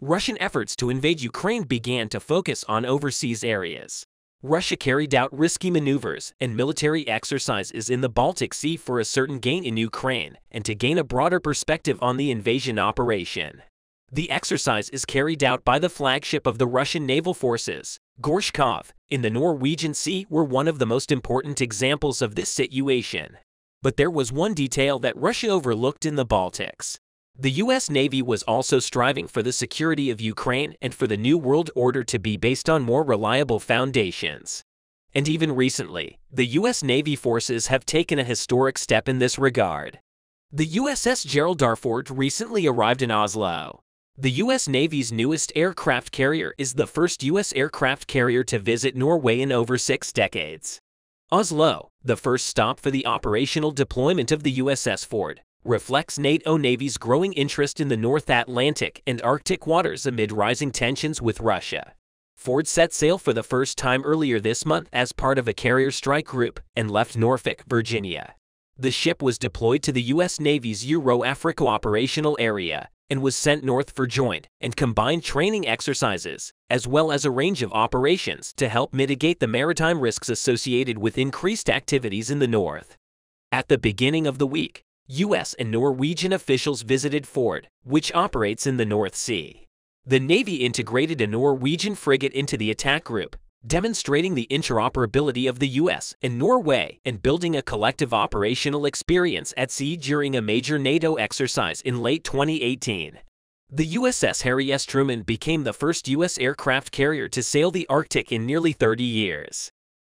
Russian efforts to invade Ukraine began to focus on overseas areas. Russia carried out risky maneuvers and military exercises in the Baltic Sea for a certain gain in Ukraine and to gain a broader perspective on the invasion operation. The exercise is carried out by the flagship of the Russian naval forces, Gorshkov, in the Norwegian Sea were one of the most important examples of this situation. But there was one detail that Russia overlooked in the Baltics. The U.S. Navy was also striving for the security of Ukraine and for the New World Order to be based on more reliable foundations. And even recently, the U.S. Navy forces have taken a historic step in this regard. The USS Gerald R. Ford recently arrived in Oslo. The U.S. Navy's newest aircraft carrier is the first U.S. aircraft carrier to visit Norway in over 6 decades. Oslo, the first stop for the operational deployment of the USS Ford, reflects NATO Navy's growing interest in the North Atlantic and Arctic waters amid rising tensions with Russia. Ford set sail for the first time earlier this month as part of a carrier strike group and left Norfolk, Virginia. The ship was deployed to the U.S. Navy's Euro-Africa operational area and was sent north for joint and combined training exercises, as well as a range of operations to help mitigate the maritime risks associated with increased activities in the north. At the beginning of the week, U.S. and Norwegian officials visited Ford, which operates in the North Sea. The Navy integrated a Norwegian frigate into the attack group, demonstrating the interoperability of the U.S. and Norway and building a collective operational experience at sea during a major NATO exercise in late 2018. The USS Harry S. Truman became the first U.S. aircraft carrier to sail the Arctic in nearly 30 years.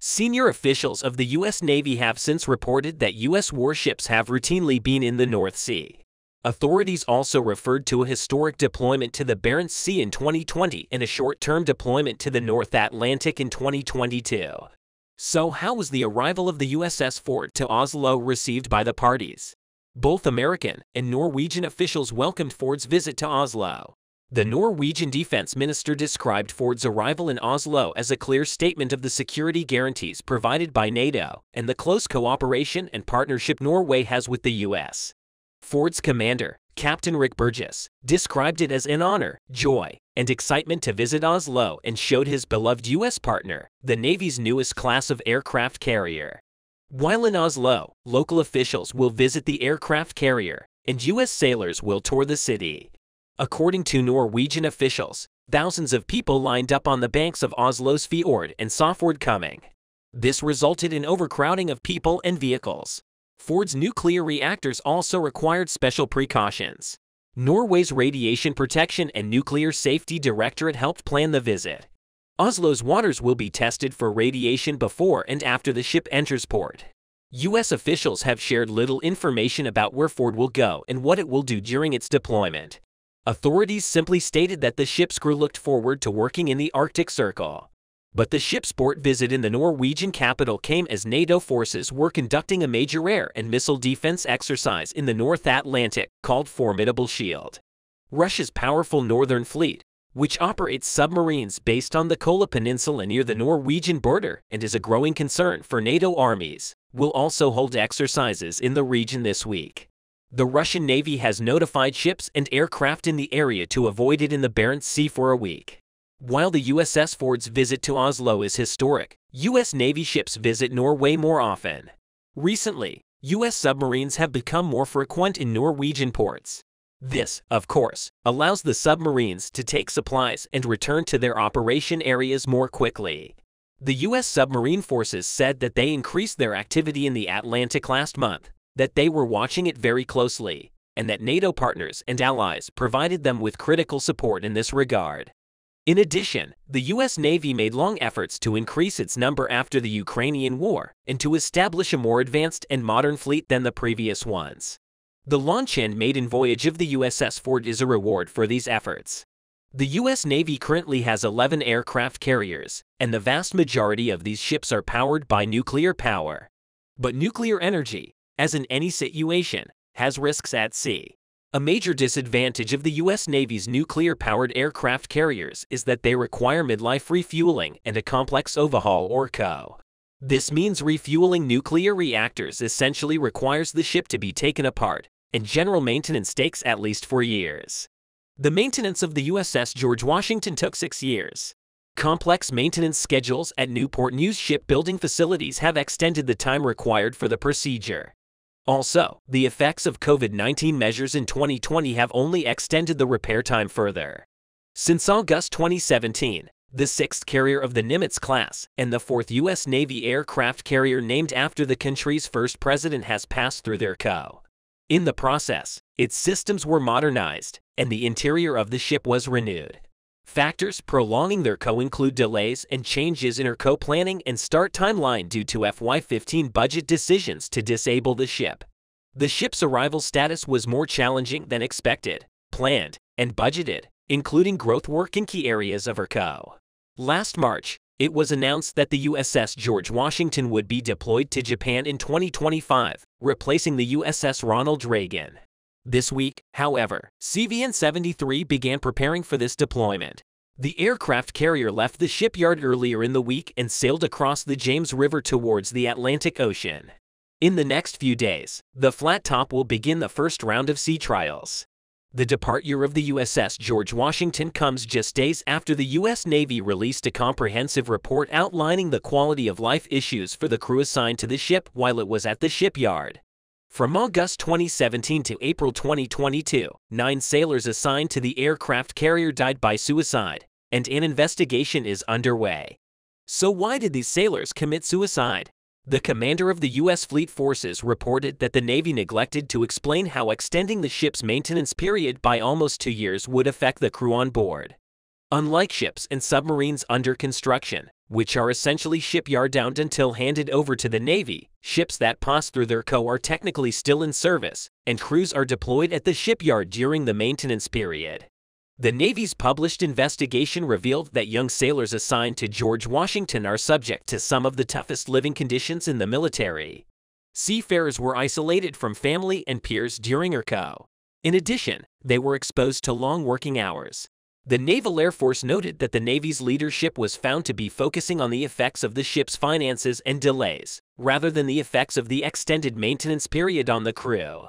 Senior officials of the U.S. Navy have since reported that U.S. warships have routinely been in the North Sea. Authorities also referred to a historic deployment to the Barents Sea in 2020 and a short-term deployment to the North Atlantic in 2022. So how was the arrival of the USS Ford to Oslo received by the parties? Both American and Norwegian officials welcomed Ford's visit to Oslo. The Norwegian defense minister described Ford's arrival in Oslo as a clear statement of the security guarantees provided by NATO and the close cooperation and partnership Norway has with the U.S. Ford's commander, Captain Rick Burgess, described it as an honor, joy, and excitement to visit Oslo and showed his beloved U.S. partner, the Navy's newest class of aircraft carrier. While in Oslo, local officials will visit the aircraft carrier, and U.S. sailors will tour the city. According to Norwegian officials, thousands of people lined up on the banks of Oslo's fjord and saw Ford coming. This resulted in overcrowding of people and vehicles. Ford's nuclear reactors also required special precautions. Norway's Radiation Protection and Nuclear Safety Directorate helped plan the visit. Oslo's waters will be tested for radiation before and after the ship enters port. U.S. officials have shared little information about where Ford will go and what it will do during its deployment. Authorities simply stated that the ship's crew looked forward to working in the Arctic Circle. But the ship's port visit in the Norwegian capital came as NATO forces were conducting a major air and missile defense exercise in the North Atlantic called Formidable Shield. Russia's powerful Northern Fleet, which operates submarines based on the Kola Peninsula near the Norwegian border and is a growing concern for NATO armies, will also hold exercises in the region this week. The Russian Navy has notified ships and aircraft in the area to avoid it in the Barents Sea for a week. While the USS Ford's visit to Oslo is historic, U.S. Navy ships visit Norway more often. Recently, U.S. submarines have become more frequent in Norwegian ports. This, of course, allows the submarines to take supplies and return to their operation areas more quickly. The U.S. submarine forces said that they increased their activity in the Atlantic last month, that they were watching it very closely, and that NATO partners and allies provided them with critical support in this regard. In addition, the U.S. Navy made long efforts to increase its number after the Ukrainian war and to establish a more advanced and modern fleet than the previous ones. The launch and maiden voyage of the USS Ford is a reward for these efforts. The U.S. Navy currently has 11 aircraft carriers, and the vast majority of these ships are powered by nuclear power. But nuclear energy, as in any situation, has risks at sea. A major disadvantage of the U.S. Navy's nuclear-powered aircraft carriers is that they require midlife refueling and a complex overhaul or CO. This means refueling nuclear reactors essentially requires the ship to be taken apart, and general maintenance takes at least 4 years. The maintenance of the USS George Washington took 6 years. Complex maintenance schedules at Newport News shipbuilding facilities have extended the time required for the procedure. Also, the effects of COVID-19 measures in 2020 have only extended the repair time further. Since August 2017, the 6th carrier of the Nimitz class and the 4th U.S. Navy aircraft carrier named after the country's first president has passed through their co. In the process, its systems were modernized, and the interior of the ship was renewed. Factors prolonging their co include delays and changes in her co-planning and start timeline due to FY15 budget decisions to disable the ship. The ship's arrival status was more challenging than expected, planned, and budgeted, including growth work in key areas of her co. Last March, it was announced that the USS George Washington would be deployed to Japan in 2025, replacing the USS Ronald Reagan. This week, however, CVN-73 began preparing for this deployment. The aircraft carrier left the shipyard earlier in the week and sailed across the James River towards the Atlantic Ocean. In the next few days, the flat top will begin the first round of sea trials. The departure of the USS George Washington comes just days after the U.S. Navy released a comprehensive report outlining the quality of life issues for the crew assigned to the ship while it was at the shipyard. From August 2017 to April 2022, 9 sailors assigned to the aircraft carrier died by suicide, and an investigation is underway. So why did these sailors commit suicide? The commander of the U.S. Fleet Forces reported that the Navy neglected to explain how extending the ship's maintenance period by almost 2 years would affect the crew on board. Unlike ships and submarines under construction, which are essentially shipyard-bound until handed over to the Navy, ships that pass through their co are technically still in service, and crews are deployed at the shipyard during the maintenance period. The Navy's published investigation revealed that young sailors assigned to George Washington are subject to some of the toughest living conditions in the military. Seafarers were isolated from family and peers during her co. In addition, they were exposed to long working hours. The Naval Air Force noted that the Navy's leadership was found to be focusing on the effects of the ship's finances and delays, rather than the effects of the extended maintenance period on the crew.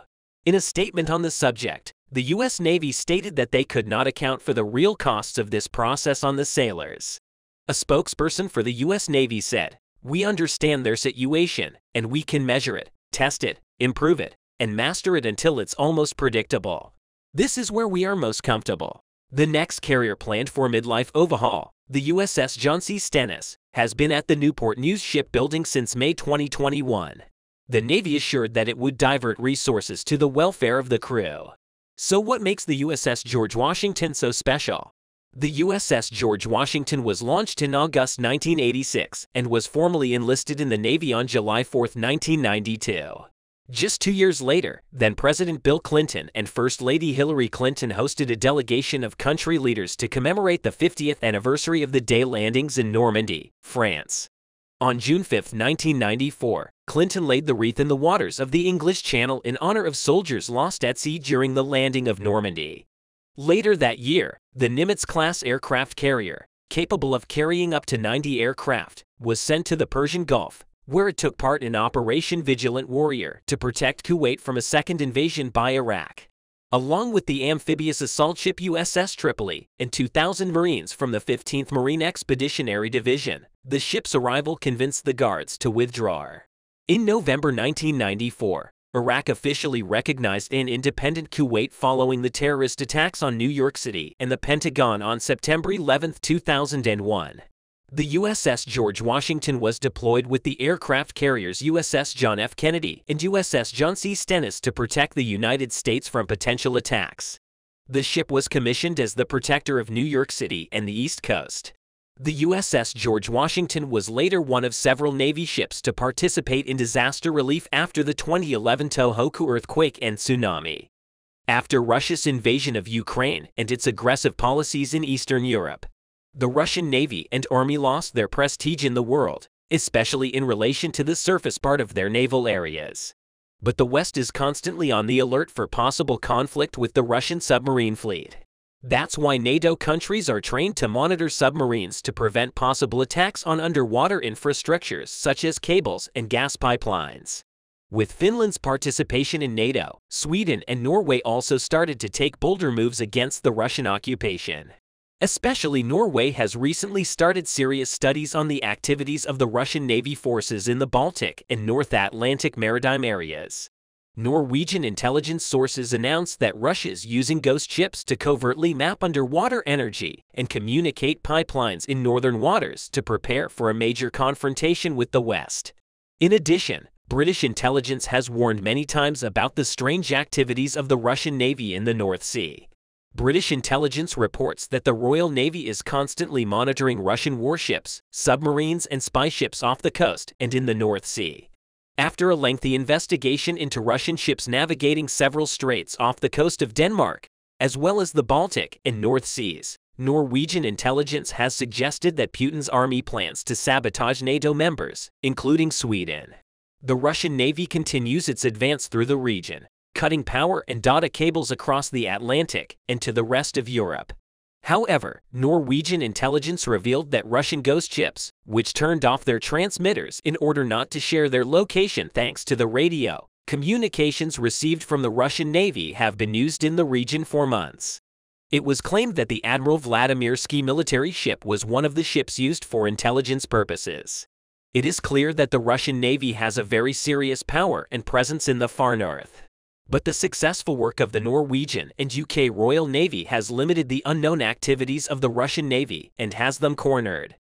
In a statement on the subject, the U.S. Navy stated that they could not account for the real costs of this process on the sailors. A spokesperson for the U.S. Navy said, "We understand their situation, and we can measure it, test it, improve it, and master it until it's almost predictable. This is where we are most comfortable." The next carrier planned for midlife overhaul, the USS John C. Stennis, has been at the Newport News shipbuilding since May 2021. The Navy assured that it would divert resources to the welfare of the crew. So what makes the USS George Washington so special? The USS George Washington was launched in August 1986 and was formally enlisted in the Navy on July 4, 1992. Just 2 years later, then-President Bill Clinton and First Lady Hillary Clinton hosted a delegation of country leaders to commemorate the 50th anniversary of the day landings in Normandy, France. On June 5, 1994, Clinton laid the wreath in the waters of the English Channel in honor of soldiers lost at sea during the landing of Normandy. Later that year, the Nimitz-class aircraft carrier, capable of carrying up to 90 aircraft, was sent to the Persian Gulf, where it took part in Operation Vigilant Warrior to protect Kuwait from a second invasion by Iraq. Along with the amphibious assault ship USS Tripoli and 2,000 Marines from the 15th Marine Expeditionary Division, the ship's arrival convinced the guards to withdraw. In November 1994, Iraq officially recognized an independent Kuwait following the terrorist attacks on New York City and the Pentagon on September 11, 2001. The USS George Washington was deployed with the aircraft carriers USS John F. Kennedy and USS John C. Stennis to protect the United States from potential attacks. The ship was commissioned as the protector of New York City and the East Coast. The USS George Washington was later one of several Navy ships to participate in disaster relief after the 2011 Tohoku earthquake and tsunami. After Russia's invasion of Ukraine and its aggressive policies in Eastern Europe, the Russian Navy and Army lost their prestige in the world, especially in relation to the surface part of their naval areas. But the West is constantly on the alert for possible conflict with the Russian submarine fleet. That's why NATO countries are trained to monitor submarines to prevent possible attacks on underwater infrastructures such as cables and gas pipelines. With Finland's participation in NATO, Sweden and Norway also started to take bolder moves against the Russian occupation. Especially Norway has recently started serious studies on the activities of the Russian Navy forces in the Baltic and North Atlantic maritime areas. Norwegian intelligence sources announced that Russia's using ghost ships to covertly map underwater energy and communicate pipelines in northern waters to prepare for a major confrontation with the West. In addition, British intelligence has warned many times about the strange activities of the Russian Navy in the North Sea. British intelligence reports that the Royal Navy is constantly monitoring Russian warships, submarines, and spy ships off the coast and in the North Sea. After a lengthy investigation into Russian ships navigating several straits off the coast of Denmark, as well as the Baltic and North Seas, Norwegian intelligence has suggested that Putin's army plans to sabotage NATO members, including Sweden. The Russian Navy continues its advance through the region, cutting power and data cables across the Atlantic and to the rest of Europe. However, Norwegian intelligence revealed that Russian ghost ships, which turned off their transmitters in order not to share their location thanks to the radio communications received from the Russian Navy, have been used in the region for months. It was claimed that the Admiral Vladimirsky military ship was one of the ships used for intelligence purposes. It is clear that the Russian Navy has a very serious power and presence in the far north. But the successful work of the Norwegian and UK Royal Navy has limited the unknown activities of the Russian Navy and has them cornered.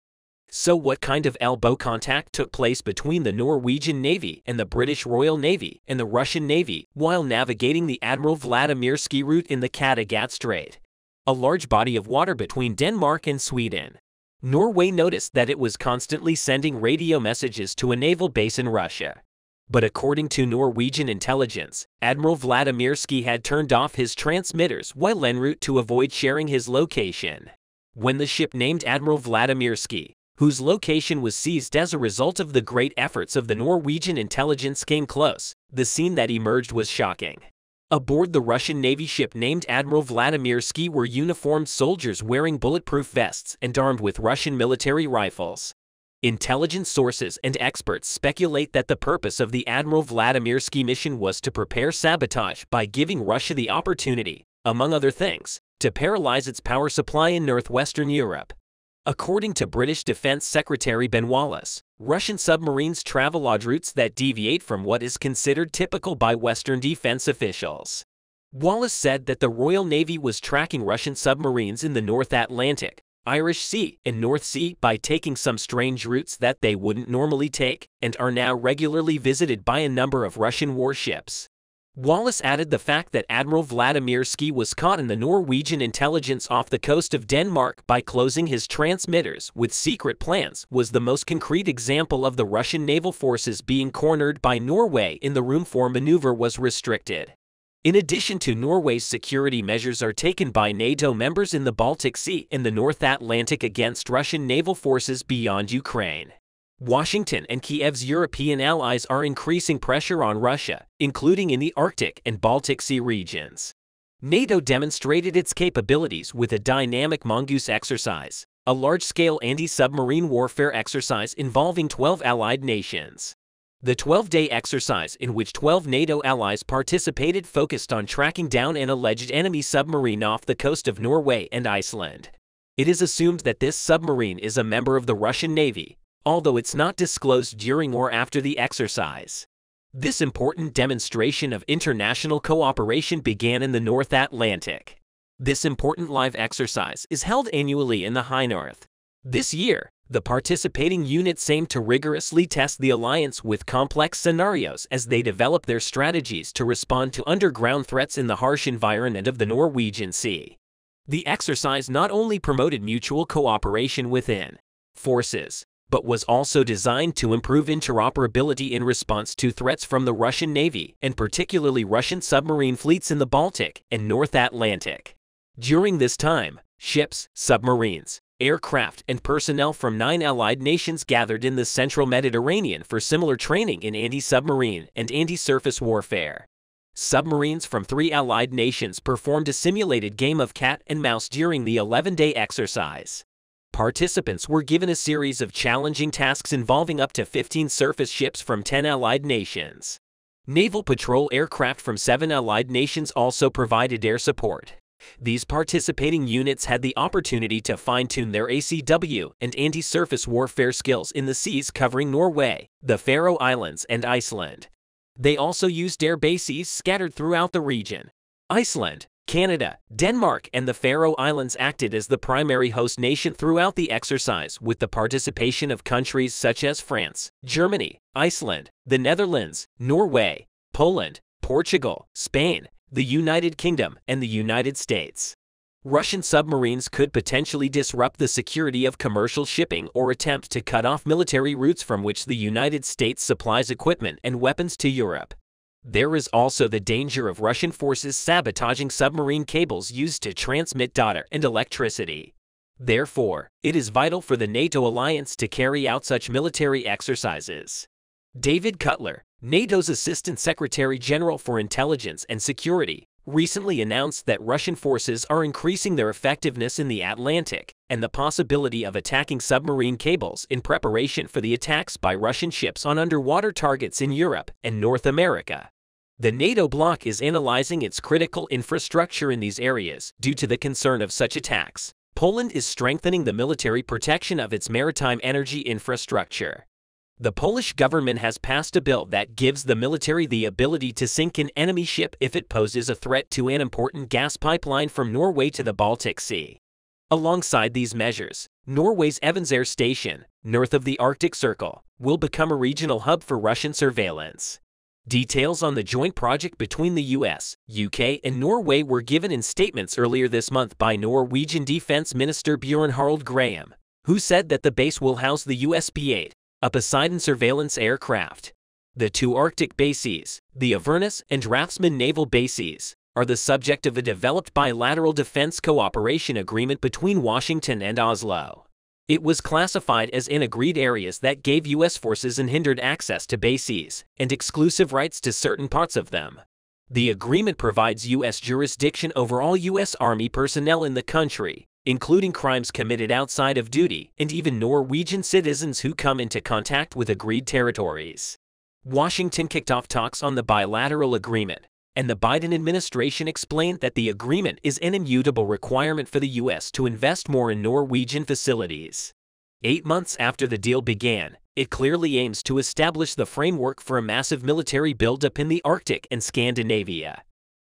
So what kind of elbow contact took place between the Norwegian Navy and the British Royal Navy and the Russian Navy while navigating the Admiral Vladimirsky route in the Kattegat Strait, a large body of water between Denmark and Sweden? Norway noticed that it was constantly sending radio messages to a naval base in Russia. But according to Norwegian intelligence, Admiral Vladimirsky had turned off his transmitters while en route to avoid sharing his location. When the ship named Admiral Vladimirsky, whose location was seized as a result of the great efforts of the Norwegian intelligence, came close, the scene that emerged was shocking. Aboard the Russian Navy ship named Admiral Vladimirsky were uniformed soldiers wearing bulletproof vests and armed with Russian military rifles. Intelligence sources and experts speculate that the purpose of the Admiral Vladimirsky mission was to prepare sabotage by giving Russia the opportunity, among other things, to paralyze its power supply in northwestern Europe. According to British Defense Secretary Ben Wallace, Russian submarines travel odd routes that deviate from what is considered typical by Western defense officials. Wallace said that the Royal Navy was tracking Russian submarines in the North Atlantic, Irish Sea, and North Sea by taking some strange routes that they wouldn't normally take and are now regularly visited by a number of Russian warships. Wallace added the fact that Admiral Vladimirsky was caught in the Norwegian intelligence off the coast of Denmark by closing his transmitters with secret plans was the most concrete example of the Russian naval forces being cornered by Norway in the room for maneuver was restricted. In addition to Norway's security measures are taken by NATO members in the Baltic Sea and the North Atlantic against Russian naval forces beyond Ukraine. Washington and Kiev's European allies are increasing pressure on Russia, including in the Arctic and Baltic Sea regions. NATO demonstrated its capabilities with a dynamic Mongoose exercise, a large-scale anti-submarine warfare exercise involving 12 allied nations. The 12-day exercise, in which 12 NATO allies participated, focused on tracking down an alleged enemy submarine off the coast of Norway and Iceland. It is assumed that this submarine is a member of the Russian Navy, although it's not disclosed during or after the exercise. This important demonstration of international cooperation began in the North Atlantic. This important live exercise is held annually in the High North. This year, the participating units aim to rigorously test the alliance with complex scenarios as they develop their strategies to respond to underground threats in the harsh environment of the Norwegian Sea. The exercise not only promoted mutual cooperation within forces, but was also designed to improve interoperability in response to threats from the Russian Navy and particularly Russian submarine fleets in the Baltic and North Atlantic. During this time, ships, submarines, aircraft, and personnel from 9 allied nations gathered in the central Mediterranean for similar training in anti-submarine and anti-surface warfare. Submarines from 3 allied nations performed a simulated game of cat and mouse during the 11-day exercise. Participants were given a series of challenging tasks involving up to 15 surface ships from 10 allied nations. Naval patrol aircraft from 7 allied nations also provided air support. These participating units had the opportunity to fine-tune their ACW and anti-surface warfare skills in the seas covering Norway, the Faroe Islands, and Iceland. They also used air bases scattered throughout the region. Iceland, Canada, Denmark, and the Faroe Islands acted as the primary host nation throughout the exercise, with the participation of countries such as France, Germany, Iceland, the Netherlands, Norway, Poland, Portugal, Spain, the United Kingdom, and the United States. Russian submarines could potentially disrupt the security of commercial shipping or attempt to cut off military routes from which the United States supplies equipment and weapons to Europe. There is also the danger of Russian forces sabotaging submarine cables used to transmit data and electricity. Therefore, it is vital for the NATO alliance to carry out such military exercises. David Cutler, NATO's Assistant Secretary General for Intelligence and Security, recently announced that Russian forces are increasing their effectiveness in the Atlantic and the possibility of attacking submarine cables in preparation for the attacks by Russian ships on underwater targets in Europe and North America. The NATO bloc is analyzing its critical infrastructure in these areas due to the concern of such attacks. Poland is strengthening the military protection of its maritime energy infrastructure. The Polish government has passed a bill that gives the military the ability to sink an enemy ship if it poses a threat to an important gas pipeline from Norway to the Baltic Sea. Alongside these measures, Norway's Evenes Station, north of the Arctic Circle, will become a regional hub for Russian surveillance. Details on the joint project between the US, UK, and Norway were given in statements earlier this month by Norwegian Defense Minister Bjørn Harald Graham, who said that the base will house the US P-8, a Poseidon surveillance aircraft. The two Arctic bases, the Avernus and Rafsman naval bases, are the subject of a developed bilateral defense cooperation agreement between Washington and Oslo. It was classified as in agreed areas that gave U.S. forces unhindered access to bases and exclusive rights to certain parts of them. The agreement provides U.S. jurisdiction over all U.S. Army personnel in the country, including crimes committed outside of duty and even Norwegian citizens who come into contact with agreed territories. Washington kicked off talks on the bilateral agreement, and the Biden administration explained that the agreement is an immutable requirement for the U.S. to invest more in Norwegian facilities. 8 months after the deal began, it clearly aims to establish the framework for a massive military buildup in the Arctic and Scandinavia.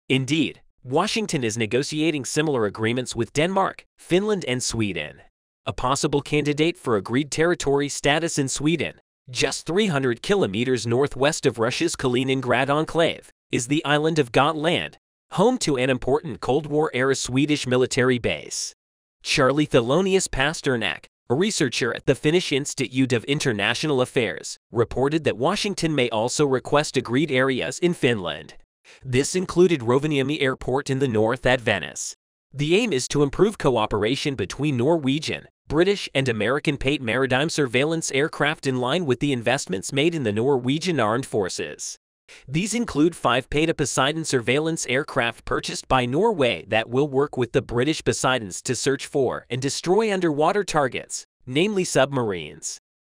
Indeed, Washington is negotiating similar agreements with Denmark, Finland, and Sweden. A possible candidate for agreed territory status in Sweden, just 300 kilometers northwest of Russia's Kaliningrad enclave, is the island of Gotland, home to an important Cold War-era Swedish military base. Charlie Thelonious Pasternak, a researcher at the Finnish Institute of International Affairs, reported that Washington may also request agreed areas in Finland. This included Rovaniemi Airport in the north at Venice. The aim is to improve cooperation between Norwegian, British, and American paid maritime surveillance aircraft in line with the investments made in the Norwegian armed forces. These include 5 paid Poseidon surveillance aircraft purchased by Norway that will work with the British Poseidons to search for and destroy underwater targets, namely submarines.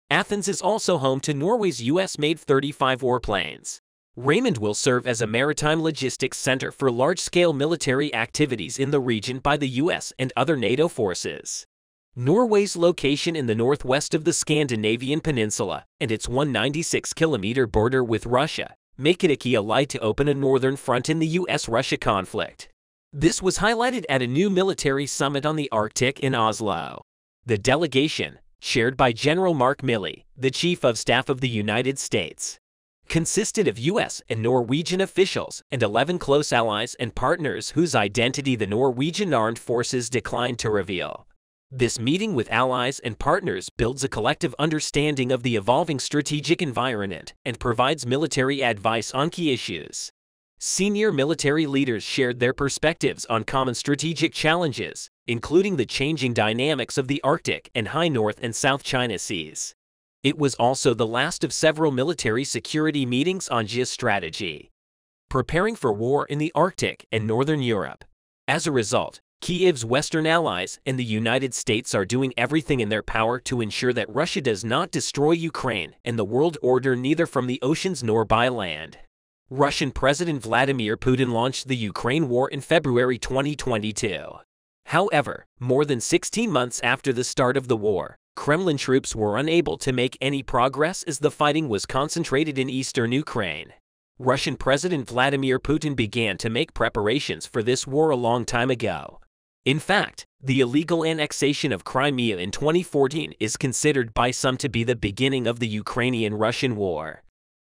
Athens is also home to Norway's US-made 35 warplanes. Raymond will serve as a maritime logistics center for large-scale military activities in the region by the US and other NATO forces. Norway's location in the northwest of the Scandinavian peninsula and its 196-kilometer border with Russia make it a key ally to open a northern front in the US-Russia conflict. This was highlighted at a new military summit on the Arctic in Oslo. The delegation, chaired by General Mark Milley, the Chief of Staff of the United States, consisted of U.S. and Norwegian officials and 11 close allies and partners whose identity the Norwegian armed forces declined to reveal. This meeting with allies and partners builds a collective understanding of the evolving strategic environment and provides military advice on key issues. Senior military leaders shared their perspectives on common strategic challenges, including the changing dynamics of the Arctic and high North and South China Seas. It was also the last of several military security meetings on geostrategy, preparing for war in the Arctic and Northern Europe. As a result, Kyiv's Western allies and the United States are doing everything in their power to ensure that Russia does not destroy Ukraine and the world order neither from the oceans nor by land. Russian President Vladimir Putin launched the Ukraine war in February 2022. However, more than 16 months after the start of the war, Kremlin troops were unable to make any progress as the fighting was concentrated in eastern Ukraine. Russian President Vladimir Putin began to make preparations for this war a long time ago. In fact, the illegal annexation of Crimea in 2014 is considered by some to be the beginning of the Ukrainian-Russian war.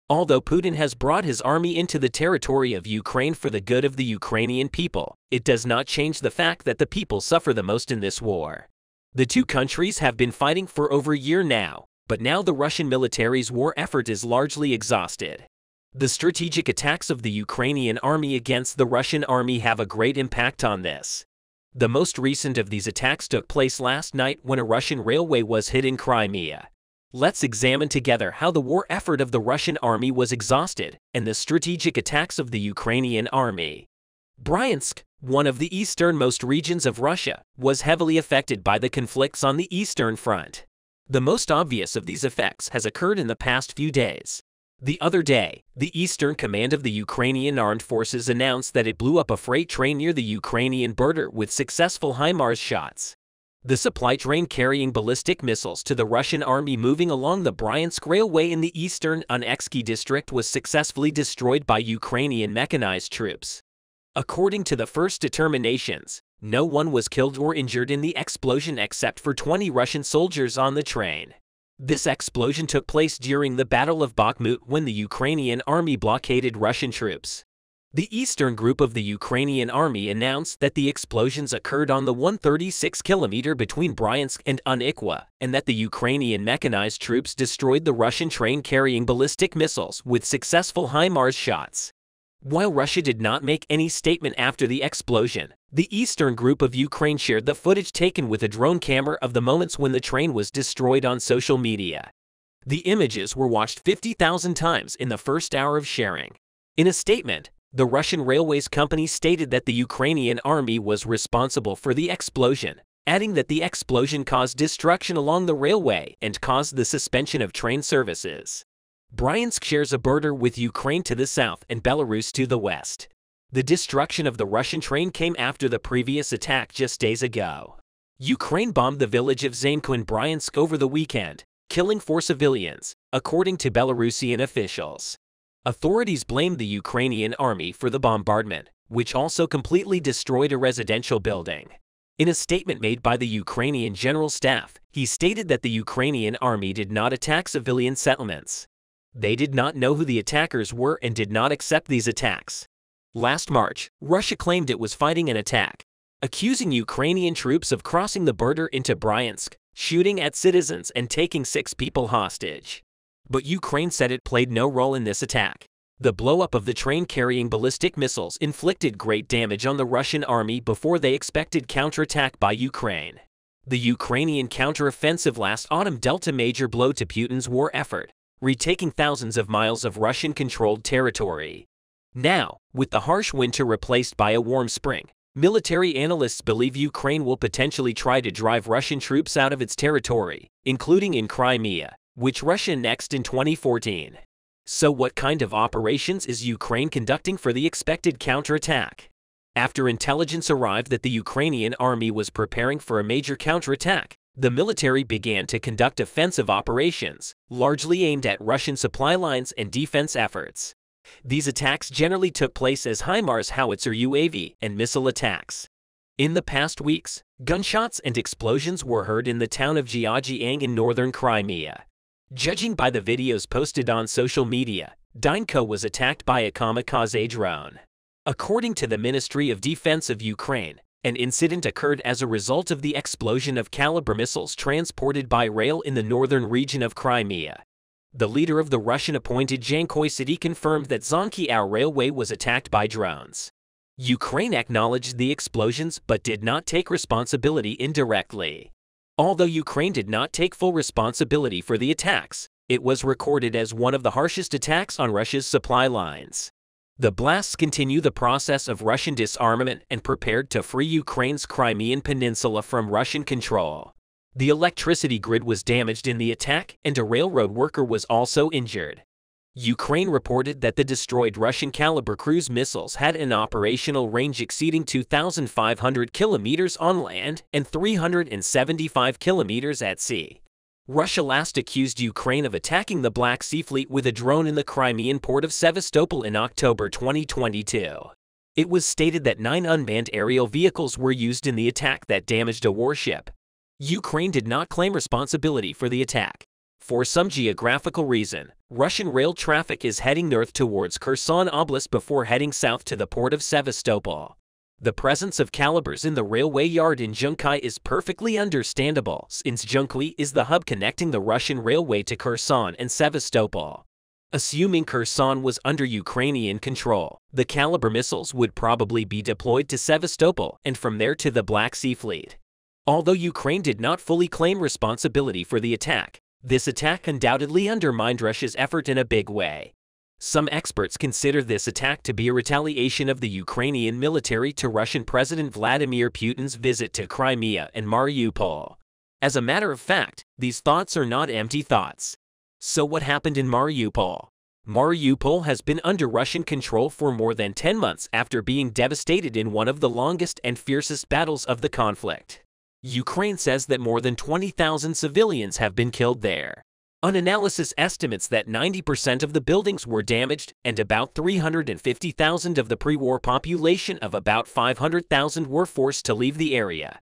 Although Putin has brought his army into the territory of Ukraine for the good of the Ukrainian people, it does not change the fact that the people suffer the most in this war. The two countries have been fighting for over a year now, but now the Russian military's war effort is largely exhausted. The strategic attacks of the Ukrainian army against the Russian army have a great impact on this. The most recent of these attacks took place last night when a Russian railway was hit in Crimea. Let's examine together how the war effort of the Russian army was exhausted and the strategic attacks of the Ukrainian army. Bryansk, one of the easternmost regions of Russia, was heavily affected by the conflicts on the Eastern Front. The most obvious of these effects has occurred in the past few days. The other day, the Eastern Command of the Ukrainian Armed Forces announced that it blew up a freight train near the Ukrainian border with successful HIMARS shots. The supply train carrying ballistic missiles to the Russian army moving along the Bryansk Railway in the eastern Donetsk district was successfully destroyed by Ukrainian mechanized troops. According to the first determinations, no one was killed or injured in the explosion except for 20 Russian soldiers on the train. This explosion took place during the Battle of Bakhmut when the Ukrainian army blockaded Russian troops. The eastern group of the Ukrainian army announced that the explosions occurred on the 136 km between Bryansk and Donetsk, and that the Ukrainian mechanized troops destroyed the Russian train carrying ballistic missiles with successful HIMARS shots. While Russia did not make any statement after the explosion, the eastern group of Ukraine shared the footage taken with a drone camera of the moments when the train was destroyed on social media. The images were watched 50,000 times in the first hour of sharing. In a statement, the Russian Railways Company stated that the Ukrainian army was responsible for the explosion, adding that the explosion caused destruction along the railway and caused the suspension of train services. Bryansk shares a border with Ukraine to the south and Belarus to the west. The destruction of the Russian train came after the previous attack just days ago. Ukraine bombed the village of Zanko in Bryansk over the weekend, killing 4 civilians, according to Belarusian officials. Authorities blamed the Ukrainian army for the bombardment, which also completely destroyed a residential building. In a statement made by the Ukrainian General Staff, he stated that the Ukrainian army did not attack civilian settlements. They did not know who the attackers were and did not accept these attacks. Last March, Russia claimed it was fighting an attack, accusing Ukrainian troops of crossing the border into Bryansk, shooting at citizens and taking 6 people hostage. But Ukraine said it played no role in this attack. The blow-up of the train carrying ballistic missiles inflicted great damage on the Russian army before they expected counterattack by Ukraine. The Ukrainian counteroffensive last autumn dealt a major blow to Putin's war effort, retaking thousands of miles of Russian-controlled territory. Now, with the harsh winter replaced by a warm spring, military analysts believe Ukraine will potentially try to drive Russian troops out of its territory, including in Crimea, which Russia annexed in 2014. So what kind of operations is Ukraine conducting for the expected counterattack? After intelligence arrived that the Ukrainian army was preparing for a major counterattack, the military began to conduct offensive operations, largely aimed at Russian supply lines and defense efforts. These attacks generally took place as HIMARS howitzer UAV and missile attacks. In the past weeks, gunshots and explosions were heard in the town of Gyeogyang in northern Crimea. Judging by the videos posted on social media, Dinko was attacked by a kamikaze drone. According to the Ministry of Defense of Ukraine, an incident occurred as a result of the explosion of Kalibr missiles transported by rail in the northern region of Crimea. The leader of the Russian-appointed Jankoy city confirmed that Zonky-Our railway was attacked by drones. Ukraine acknowledged the explosions but did not take responsibility indirectly. Although Ukraine did not take full responsibility for the attacks, it was recorded as one of the harshest attacks on Russia's supply lines. The blasts continue the process of Russian disarmament and prepared to free Ukraine's Crimean Peninsula from Russian control. The electricity grid was damaged in the attack, and a railroad worker was also injured. Ukraine reported that the destroyed Russian caliber cruise missiles had an operational range exceeding 2,500 kilometers on land and 375 kilometers at sea. Russia last accused Ukraine of attacking the Black Sea Fleet with a drone in the Crimean port of Sevastopol in October 2022. It was stated that 9 unmanned aerial vehicles were used in the attack that damaged a warship. Ukraine did not claim responsibility for the attack. For some geographical reason, Russian rail traffic is heading north towards Kherson Oblast before heading south to the port of Sevastopol. The presence of calibers in the railway yard in Junkai is perfectly understandable, since Junkai is the hub connecting the Russian railway to Kherson and Sevastopol. Assuming Kherson was under Ukrainian control, the caliber missiles would probably be deployed to Sevastopol and from there to the Black Sea Fleet. Although Ukraine did not fully claim responsibility for the attack, this attack undoubtedly undermined Russia's effort in a big way. Some experts consider this attack to be a retaliation of the Ukrainian military to Russian President Vladimir Putin's visit to Crimea and Mariupol. As a matter of fact, these thoughts are not empty thoughts. So what happened in Mariupol? Mariupol has been under Russian control for more than 10 months after being devastated in one of the longest and fiercest battles of the conflict. Ukraine says that more than 20,000 civilians have been killed there. An analysis estimates that 90% of the buildings were damaged and about 350,000 of the pre-war population of about 500,000 were forced to leave the area.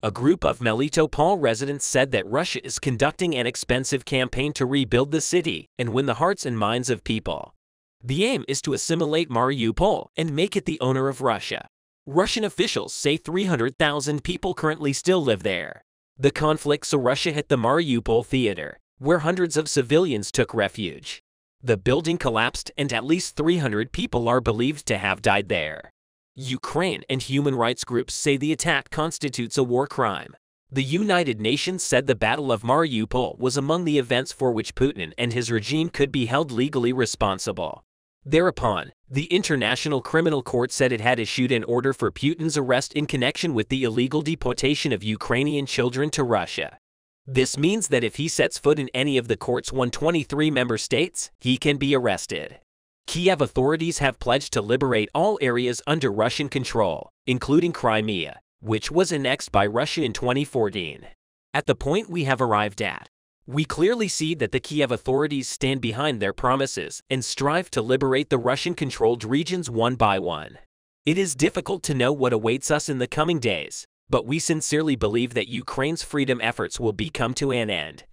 A group of Melitopol residents said that Russia is conducting an expensive campaign to rebuild the city and win the hearts and minds of people. The aim is to assimilate Mariupol and make it the owner of Russia. Russian officials say 300,000 people currently still live there. The conflict saw Russia hit the Mariupol theater, where hundreds of civilians took refuge. The building collapsed and at least 300 people are believed to have died there. Ukraine and human rights groups say the attack constitutes a war crime. The United Nations said the Battle of Mariupol was among the events for which Putin and his regime could be held legally responsible. Thereupon, the International Criminal Court said it had issued an order for Putin's arrest in connection with the illegal deportation of Ukrainian children to Russia. This means that if he sets foot in any of the court's 123 member states, he can be arrested. Kiev authorities have pledged to liberate all areas under Russian control, including Crimea, which was annexed by Russia in 2014. At the point we have arrived at, we clearly see that the Kiev authorities stand behind their promises and strive to liberate the Russian-controlled regions one by one. It is difficult to know what awaits us in the coming days, but we sincerely believe that Ukraine's freedom efforts will come to an end.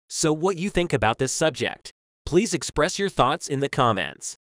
So what you think about this subject? Please express your thoughts in the comments.